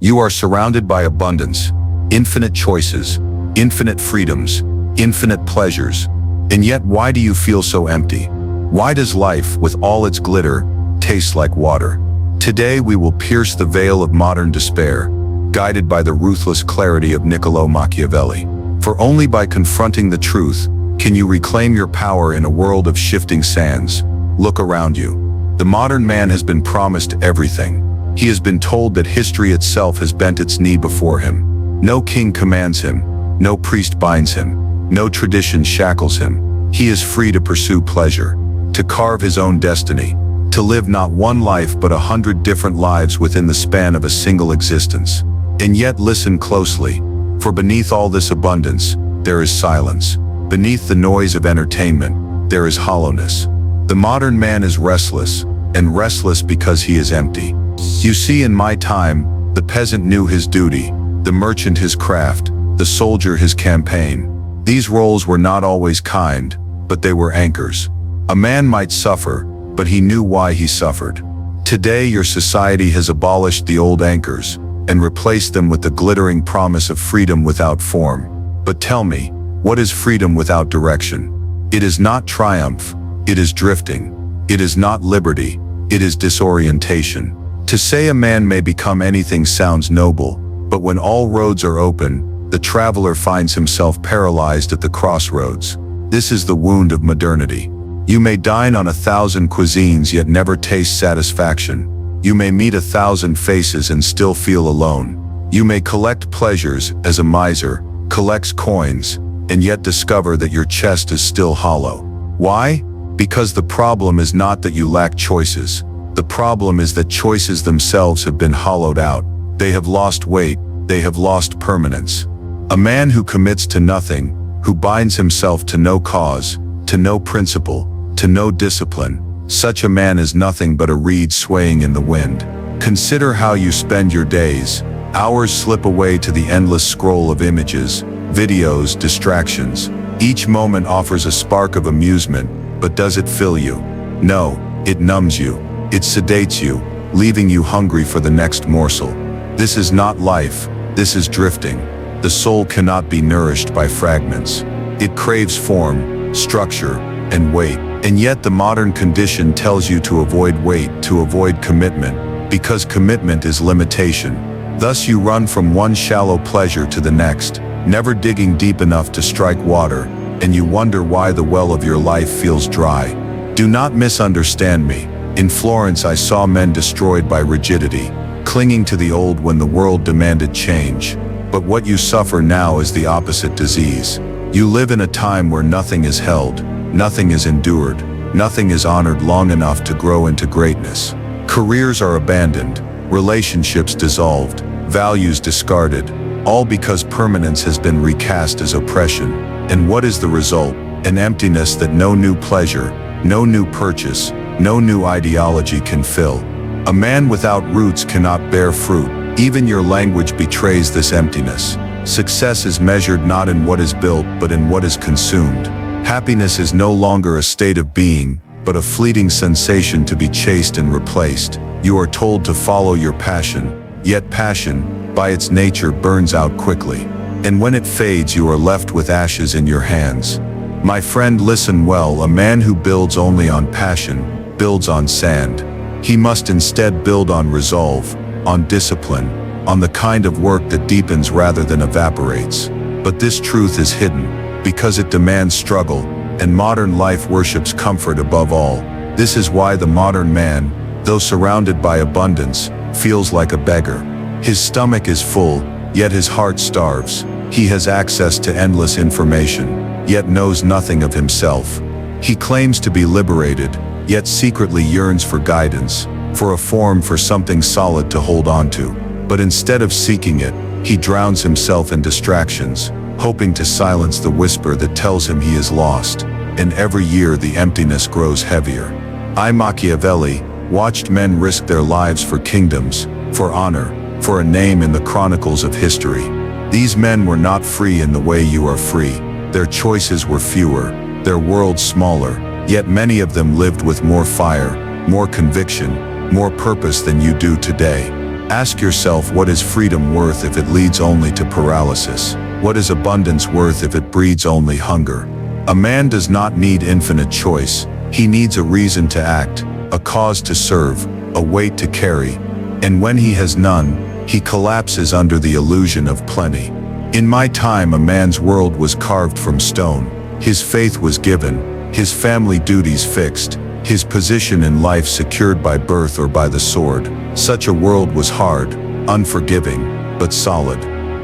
You are surrounded by abundance, infinite choices, infinite freedoms, infinite pleasures. And yet, why do you feel so empty? Why does life, with all its glitter, taste like water? Today we will pierce the veil of modern despair, guided by the ruthless clarity of Niccolo Machiavelli. For only by confronting the truth can you reclaim your power in a world of shifting sands. Look around you. The modern man has been promised everything. He has been told that history itself has bent its knee before him. No king commands him, no priest binds him, no tradition shackles him. He is free to pursue pleasure, to carve his own destiny, to live not one life but 100 different lives within the span of a single existence. And yet listen closely, for beneath all this abundance, there is silence. Beneath the noise of entertainment, there is hollowness. The modern man is restless, and restless because he is empty. You see, in my time, the peasant knew his duty, the merchant his craft, the soldier his campaign. These roles were not always kind, but they were anchors. A man might suffer, but he knew why he suffered. Today your society has abolished the old anchors and replaced them with the glittering promise of freedom without form. But tell me, what is freedom without direction? It is not triumph, it is drifting. It is not liberty, it is disorientation. To say a man may become anything sounds noble, but when all roads are open, the traveler finds himself paralyzed at the crossroads. This is the wound of modernity. You may dine on 1,000 cuisines yet never taste satisfaction. You may meet 1,000 faces and still feel alone. You may collect pleasures as a miser collects coins, and yet discover that your chest is still hollow. Why? Because the problem is not that you lack choices. The problem is that choices themselves have been hollowed out. They have lost weight, they have lost permanence. A man who commits to nothing, who binds himself to no cause, to no principle, to no discipline, such a man is nothing but a reed swaying in the wind. Consider how you spend your days. Hours slip away to the endless scroll of images, videos, distractions. Each moment offers a spark of amusement, but does it fill you? No, it numbs you. It sedates you, leaving you hungry for the next morsel. This is not life, this is drifting. The soul cannot be nourished by fragments. It craves form, structure, and weight. And yet the modern condition tells you to avoid weight, to avoid commitment, because commitment is limitation. Thus you run from one shallow pleasure to the next, never digging deep enough to strike water, and you wonder why the well of your life feels dry. Do not misunderstand me. In Florence I saw men destroyed by rigidity, clinging to the old when the world demanded change. But what you suffer now is the opposite disease. You live in a time where nothing is held, nothing is endured, nothing is honored long enough to grow into greatness. Careers are abandoned, relationships dissolved, values discarded, all because permanence has been recast as oppression. And what is the result? An emptiness that no new pleasure, no new purchase, no new ideology can fill. A man without roots cannot bear fruit. Even your language betrays this emptiness. Success is measured not in what is built, but in what is consumed. Happiness is no longer a state of being, but a fleeting sensation to be chased and replaced. You are told to follow your passion, yet passion, by its nature, burns out quickly. And when it fades, you are left with ashes in your hands. My friend, listen well. A man who builds only on passion, builds on sand. He must instead build on resolve, on discipline, on the kind of work that deepens rather than evaporates. But this truth is hidden, because it demands struggle, and modern life worships comfort above all. This is why the modern man, though surrounded by abundance, feels like a beggar. His stomach is full, yet his heart starves. He has access to endless information, yet knows nothing of himself. He claims to be liberated, yet secretly yearns for guidance, for a form, for something solid to hold on to. But instead of seeking it, he drowns himself in distractions, hoping to silence the whisper that tells him he is lost. And every year the emptiness grows heavier. I, Machiavelli, watched men risk their lives for kingdoms, for honor, for a name in the chronicles of history. These men were not free in the way you are free. Their choices were fewer, their world smaller, yet many of them lived with more fire, more conviction, more purpose than you do today. Ask yourself, what is freedom worth if it leads only to paralysis? What is abundance worth if it breeds only hunger? A man does not need infinite choice. He needs a reason to act, a cause to serve, a weight to carry. And when he has none, he collapses under the illusion of plenty. In my time, a man's world was carved from stone. His faith was given, his family duties fixed, his position in life secured by birth or by the sword. Such a world was hard, unforgiving, but solid.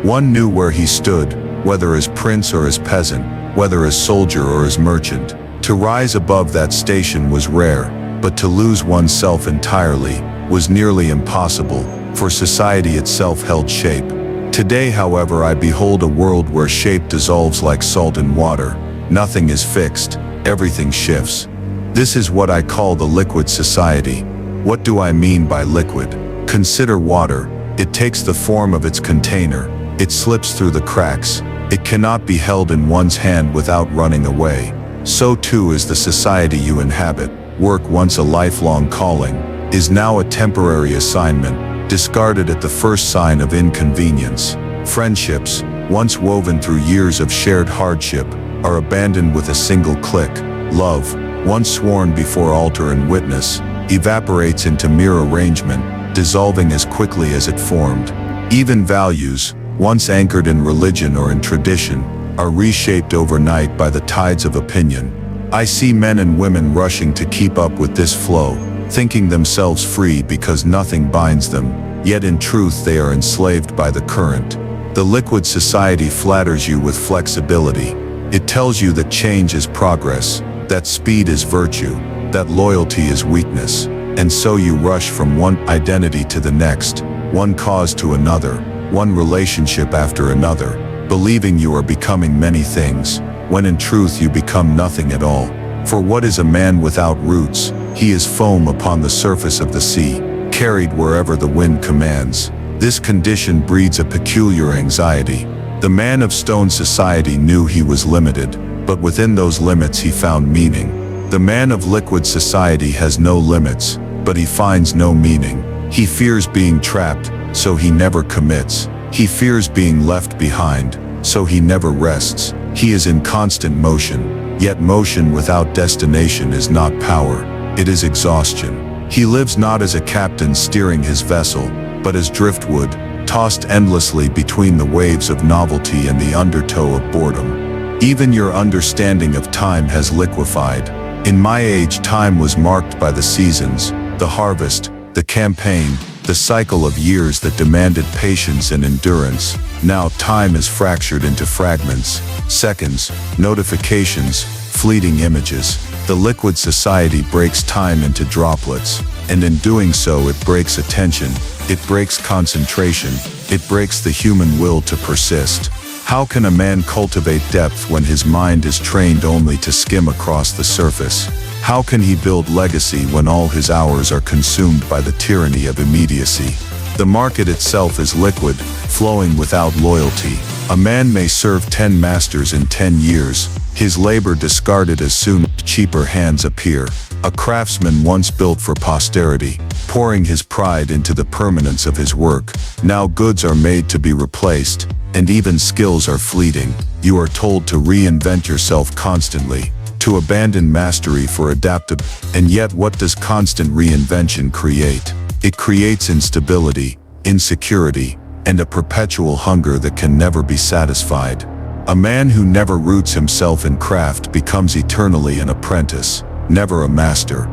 One knew where he stood, whether as prince or as peasant, whether as soldier or as merchant. To rise above that station was rare, but to lose oneself entirely was nearly impossible, for society itself held shape. Today, however, I behold a world where shape dissolves like salt in water. Nothing is fixed, everything shifts. This is what I call the liquid society. What do I mean by liquid? Consider water. It takes the form of its container. It slips through the cracks. It cannot be held in one's hand without running away. So too is the society you inhabit. Work, once a lifelong calling, is now a temporary assignment, discarded at the first sign of inconvenience. Friendships, once woven through years of shared hardship, are abandoned with a single click. Love, once sworn before altar and witness, evaporates into mere arrangement, dissolving as quickly as it formed. Even values, once anchored in religion or in tradition, are reshaped overnight by the tides of opinion. I see men and women rushing to keep up with this flow, thinking themselves free because nothing binds them, yet in truth they are enslaved by the current. The liquid society flatters you with flexibility. It tells you that change is progress, that speed is virtue, that loyalty is weakness, and so you rush from one identity to the next, one cause to another, one relationship after another, believing you are becoming many things, when in truth you become nothing at all. For what is a man without roots? He is foam upon the surface of the sea, carried wherever the wind commands. This condition breeds a peculiar anxiety. The man of stone society knew he was limited, but within those limits he found meaning. The man of liquid society has no limits, but he finds no meaning. He fears being trapped, so he never commits. He fears being left behind, so he never rests. He is in constant motion, yet motion without destination is not power, it is exhaustion. He lives not as a captain steering his vessel, but as driftwood, tossed endlessly between the waves of novelty and the undertow of boredom. Even your understanding of time has liquefied. In my age, time was marked by the seasons, the harvest, the campaign, the cycle of years that demanded patience and endurance. Now time is fractured into fragments, seconds, notifications, fleeting images. The liquid society breaks time into droplets, and in doing so it breaks attention, it breaks concentration, it breaks the human will to persist. How can a man cultivate depth when his mind is trained only to skim across the surface? How can he build legacy when all his hours are consumed by the tyranny of immediacy? The market itself is liquid, flowing without loyalty. A man may serve 10 masters in 10 years, his labor discarded as soon as cheaper hands appear. A craftsman once built for posterity, pouring his pride into the permanence of his work. Now goods are made to be replaced, and even skills are fleeting. You are told to reinvent yourself constantly, to abandon mastery for adaptability. And yet what does constant reinvention create? It creates instability, insecurity, and a perpetual hunger that can never be satisfied. A man who never roots himself in craft becomes eternally an apprentice, never a master.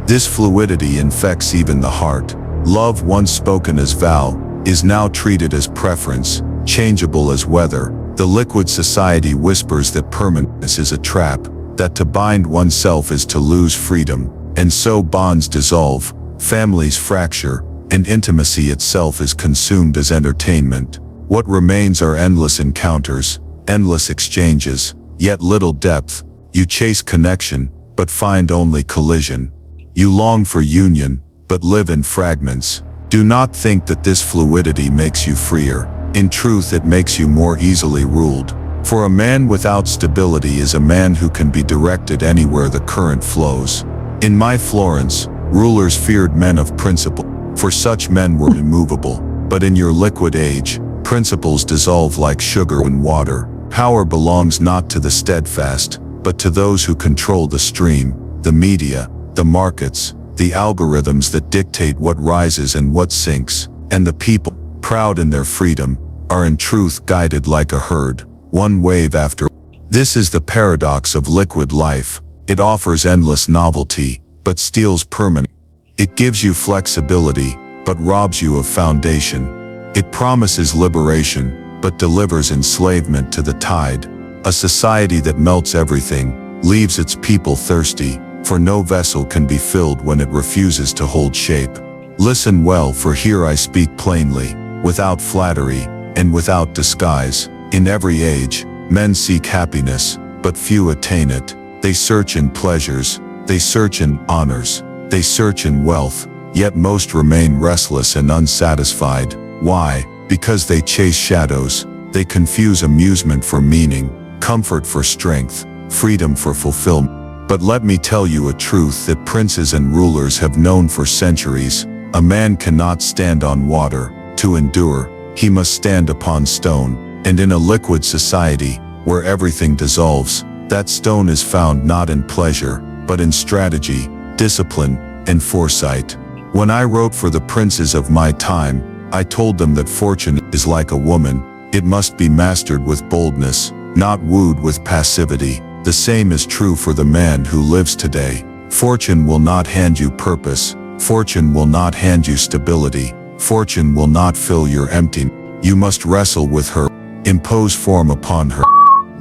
This fluidity infects even the heart. Love, once spoken as vow, is now treated as preference, changeable as weather. The liquid society whispers that permanence is a trap, that to bind oneself is to lose freedom, and so bonds dissolve, families fracture, and intimacy itself is consumed as entertainment. What remains are endless encounters, endless exchanges, yet little depth. You chase connection, but find only collision. You long for union, but live in fragments. Do not think that this fluidity makes you freer. In truth, it makes you more easily ruled. For a man without stability is a man who can be directed anywhere the current flows. In my Florence, rulers feared men of principle. for such men were immovable. But in your liquid age, principles dissolve like sugar in water. Power belongs not to the steadfast, but to those who control the stream, the media, the markets, the algorithms that dictate what rises and what sinks, and the people, proud in their freedom, are in truth guided like a herd, one wave after. This is the paradox of liquid life. It offers endless novelty, but steals permanence. It gives you flexibility, but robs you of foundation. It promises liberation, but delivers enslavement to the tide. A society that melts everything, leaves its people thirsty, for no vessel can be filled when it refuses to hold shape. Listen well, for here I speak plainly, without flattery, and without disguise. In every age, men seek happiness, but few attain it. They search in pleasures, they search in honors, they search in wealth, yet most remain restless and unsatisfied. Why? Because they chase shadows, they confuse amusement for meaning, comfort for strength, freedom for fulfillment. But let me tell you a truth that princes and rulers have known for centuries. A man cannot stand on water. To endure, he must stand upon stone. And in a liquid society, where everything dissolves, that stone is found not in pleasure, but in strategy, discipline, and foresight. When I wrote for the princes of my time, I told them that fortune is like a woman. It must be mastered with boldness, not wooed with passivity. The same is true for the man who lives today. Fortune will not hand you purpose. Fortune will not hand you stability. Fortune will not fill your emptiness. You must wrestle with her, impose form upon her,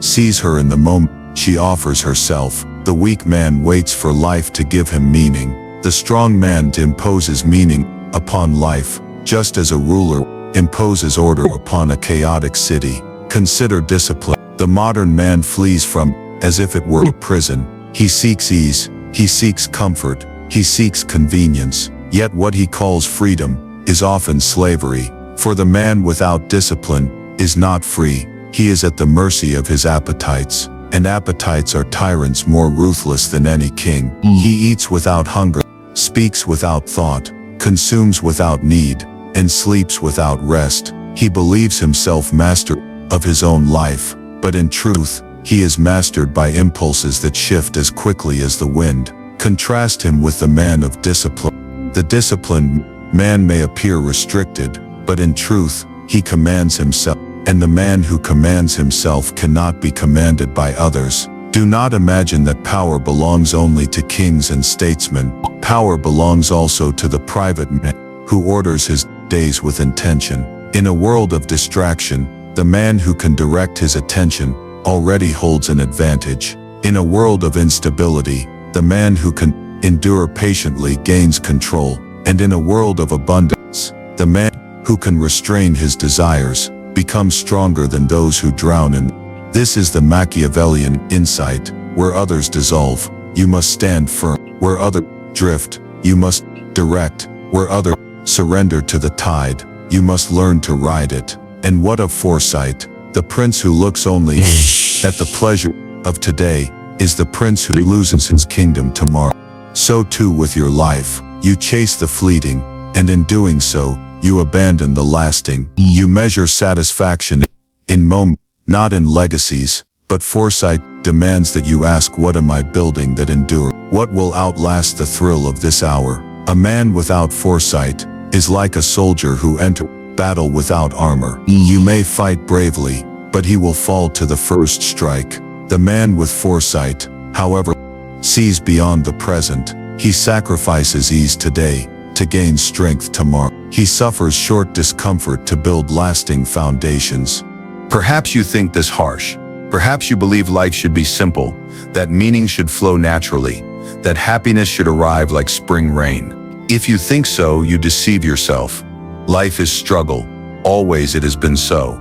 seize her in the moment she offers herself. The weak man waits for life to give him meaning. The strong man imposes meaning upon life, just as a ruler imposes order upon a chaotic city. Consider discipline. The modern man flees from, as if it were a prison. He seeks ease, he seeks comfort, he seeks convenience, yet what he calls freedom is often slavery. For the man without discipline is not free. He is at the mercy of his appetites, and appetites are tyrants more ruthless than any king. He eats without hunger, speaks without thought, consumes without need, and sleeps without rest. He believes himself master of his own life, but in truth, he is mastered by impulses that shift as quickly as the wind. Contrast him with the man of discipline. The disciplined man may appear restricted, but in truth, he commands himself, and the man who commands himself cannot be commanded by others. Do not imagine that power belongs only to kings and statesmen. Power belongs also to the private man, who orders his days with intention. In a world of distraction, the man who can direct his attention already holds an advantage. In a world of instability, the man who can endure patiently gains control. And in a world of abundance, the man who can restrain his desires becomes stronger than those who drown in. This is the Machiavellian insight. Where others dissolve, you must stand firm. Where others drift, you must direct. Where others surrender to the tide, you must learn to ride it. And what of foresight? The prince who looks only at the pleasure of today is the prince who loses his kingdom tomorrow. So too with your life. You chase the fleeting, and in doing so, you abandon the lasting. You measure satisfaction in moments, not in legacies, but foresight demands that you ask, what am I building that endures? What will outlast the thrill of this hour? A man without foresight is like a soldier who enters battle without armor. You may fight bravely, but he will fall to the first strike. The man with foresight, however, sees beyond the present. He sacrifices ease today to gain strength tomorrow. He suffers short discomfort to build lasting foundations. Perhaps you think this harsh. Perhaps you believe life should be simple, that meaning should flow naturally, that happiness should arrive like spring rain. If you think so, you deceive yourself. Life is struggle. Always it has been so,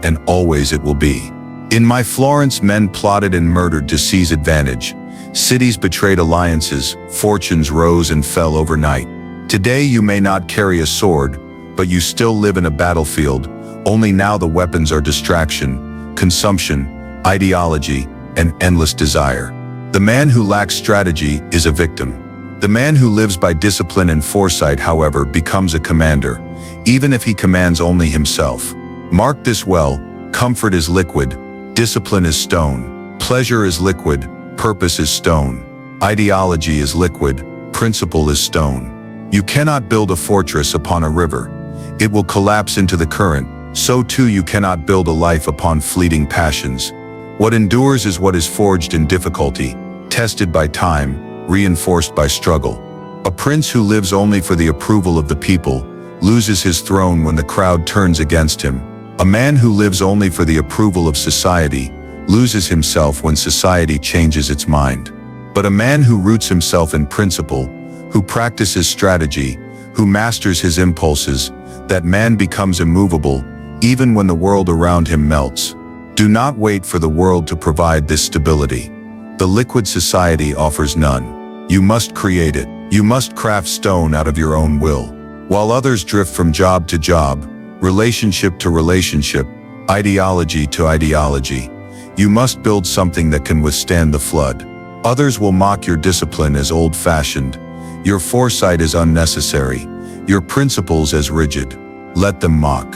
and always it will be. In my Florence, men plotted and murdered to seize advantage. Cities betrayed alliances, fortunes rose and fell overnight. Today you may not carry a sword, but you still live in a battlefield. Only now the weapons are distraction, consumption, ideology, and endless desire. The man who lacks strategy is a victim. The man who lives by discipline and foresight, however, becomes a commander, even if he commands only himself. Mark this well: comfort is liquid, discipline is stone. Pleasure is liquid, purpose is stone. Ideology is liquid, principle is stone. You cannot build a fortress upon a river. It will collapse into the current. So too you cannot build a life upon fleeting passions. What endures is what is forged in difficulty, tested by time, reinforced by struggle. A prince who lives only for the approval of the people loses his throne when the crowd turns against him. A man who lives only for the approval of society loses himself when society changes its mind. But a man who roots himself in principle, who practices strategy, who masters his impulses, that man becomes immovable, even when the world around him melts. Do not wait for the world to provide this stability. The liquid society offers none. You must create it. You must craft stone out of your own will. While others drift from job to job, relationship to relationship, ideology to ideology, you must build something that can withstand the flood. Others will mock your discipline as old-fashioned, your foresight as unnecessary, your principles as rigid. Let them mock.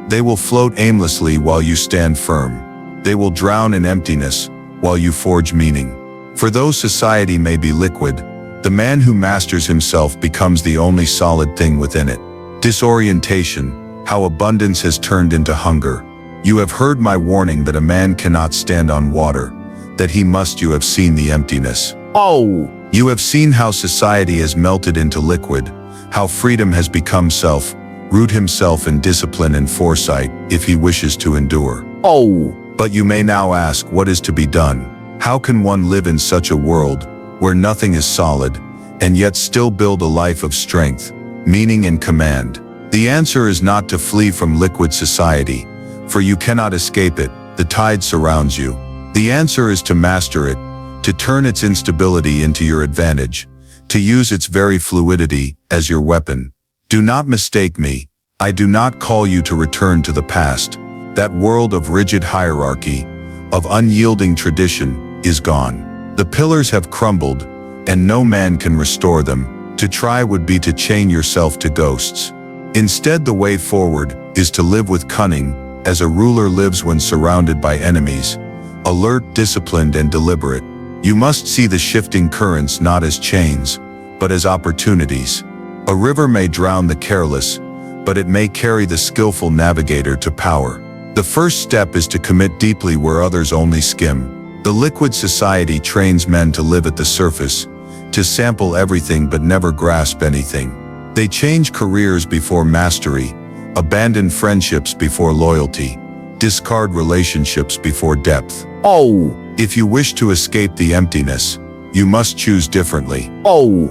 They will float aimlessly while you stand firm. They will drown in emptiness while you forge meaning. For though society may be liquid, the man who masters himself becomes the only solid thing within it. Disorientation, how abundance has turned into hunger. You have heard my warning that a man cannot stand on water, that he must. You have seen the emptiness. Oh! You have seen how society has melted into liquid, how freedom has become self. Root himself in discipline and foresight if he wishes to endure. Oh! But you may now ask, what is to be done? How can one live in such a world where nothing is solid and yet still build a life of strength, meaning and command? The answer is not to flee from liquid society, for you cannot escape it. The tide surrounds you. The answer is to master it, to turn its instability into your advantage, to use its very fluidity as your weapon. Do not mistake me. I do not call you to return to the past. That world of rigid hierarchy, of unyielding tradition, is gone. The pillars have crumbled, and no man can restore them. To try would be to chain yourself to ghosts. Instead, the way forward is to live with cunning, as a ruler lives when surrounded by enemies, alert, disciplined, and deliberate. You must see the shifting currents not as chains, but as opportunities. A river may drown the careless, but it may carry the skillful navigator to power. The first step is to commit deeply where others only skim. The liquid society trains men to live at the surface, to sample everything but never grasp anything. They change careers before mastery, abandon friendships before loyalty, discard relationships before depth. Oh! If you wish to escape the emptiness, you must choose differently. Oh!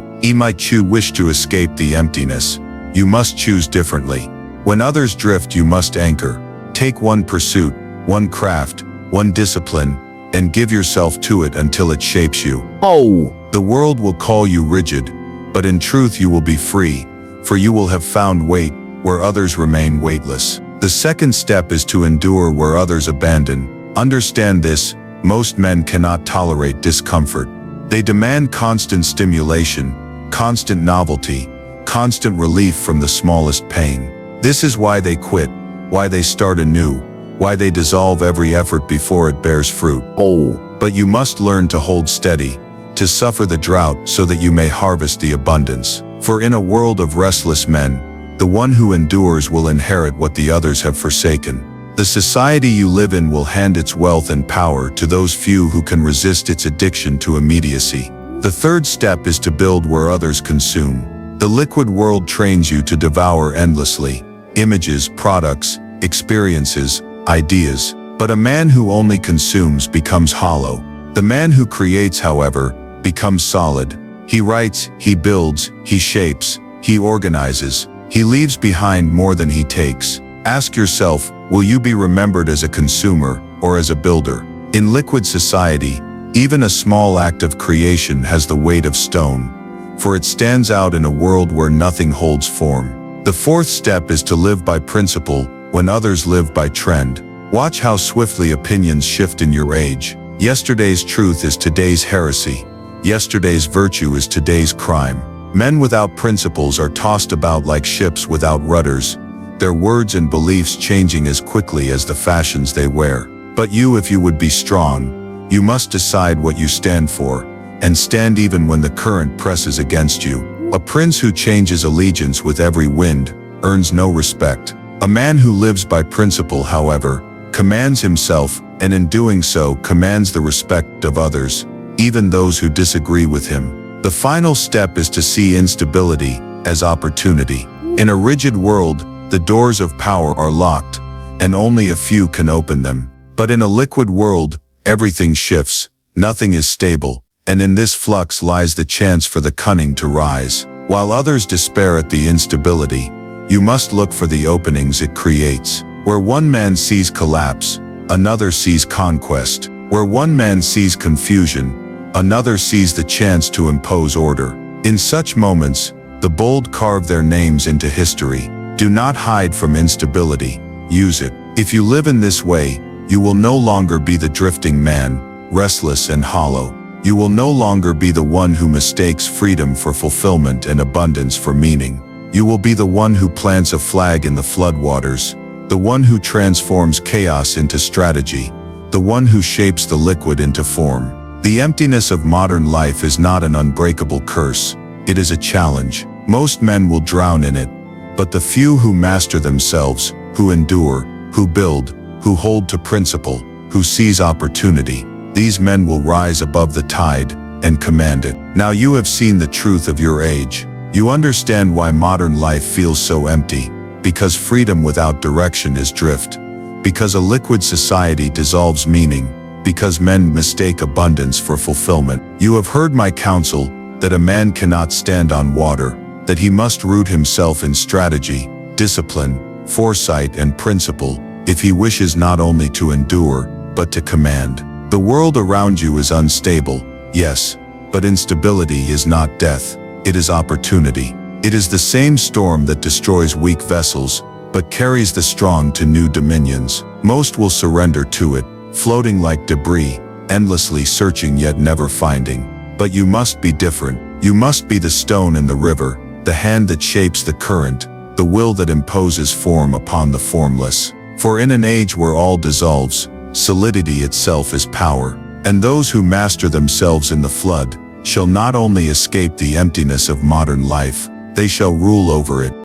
Wish to escape the emptiness. You must choose differently. When others drift, you must anchor. Take one pursuit, one craft, one discipline, and give yourself to it until it shapes you. Oh! The world will call you rigid, but in truth you will be free, for you will have found weight where others remain weightless. The second step is to endure where others abandon. Understand this: most men cannot tolerate discomfort. They demand constant stimulation, constant novelty, constant relief from the smallest pain. This is why they quit, why they start anew, why they dissolve every effort before it bears fruit. Oh! But you must learn to hold steady, to suffer the drought so that you may harvest the abundance. For in a world of restless men, the one who endures will inherit what the others have forsaken. The society you live in will hand its wealth and power to those few who can resist its addiction to immediacy. The third step is to build where others consume. The liquid world trains you to devour endlessly, images, products, experiences, ideas. But a man who only consumes becomes hollow. The man who creates, however, becomes solid. He writes, he builds, he shapes, he organizes, he leaves behind more than he takes. Ask yourself, will you be remembered as a consumer or as a builder? In liquid society, even a small act of creation has the weight of stone, for it stands out in a world where nothing holds form. The fourth step is to live by principle when others live by trend. Watch how swiftly opinions shift in your age. Yesterday's truth is today's heresy. Yesterday's virtue is today's crime. Men without principles are tossed about like ships without rudders, their words and beliefs changing as quickly as the fashions they wear. But you, if you would be strong, you must decide what you stand for, and stand even when the current presses against you. A prince who changes allegiance with every wind earns no respect. A man who lives by principle, however, commands himself, and in doing so commands the respect of others, even those who disagree with him. The final step is to see instability as opportunity. In a rigid world, the doors of power are locked, and only a few can open them. But in a liquid world, everything shifts, nothing is stable, and in this flux lies the chance for the cunning to rise. While others despair at the instability, you must look for the openings it creates. Where one man sees collapse, another sees conquest. Where one man sees confusion, another sees the chance to impose order. In such moments, the bold carve their names into history. Do not hide from instability, use it. If you live in this way, you will no longer be the drifting man, restless and hollow. You will no longer be the one who mistakes freedom for fulfillment and abundance for meaning. You will be the one who plants a flag in the floodwaters, the one who transforms chaos into strategy, the one who shapes the liquid into form. The emptiness of modern life is not an unbreakable curse, it is a challenge. Most men will drown in it, but the few who master themselves, who endure, who build, who hold to principle, who seize opportunity, these men will rise above the tide and command it. Now you have seen the truth of your age. You understand why modern life feels so empty, because freedom without direction is drift, because a liquid society dissolves meaning, because men mistake abundance for fulfillment. You have heard my counsel that a man cannot stand on water, that he must root himself in strategy, discipline, foresight and principle, if he wishes not only to endure, but to command. The world around you is unstable, yes, but instability is not death, it is opportunity. It is the same storm that destroys weak vessels, but carries the strong to new dominions. Most will surrender to it, floating like debris, endlessly searching yet never finding. But you must be different. You must be the stone in the river, the hand that shapes the current, the will that imposes form upon the formless. For in an age where all dissolves, solidity itself is power, and those who master themselves in the flood shall not only escape the emptiness of modern life, they shall rule over it.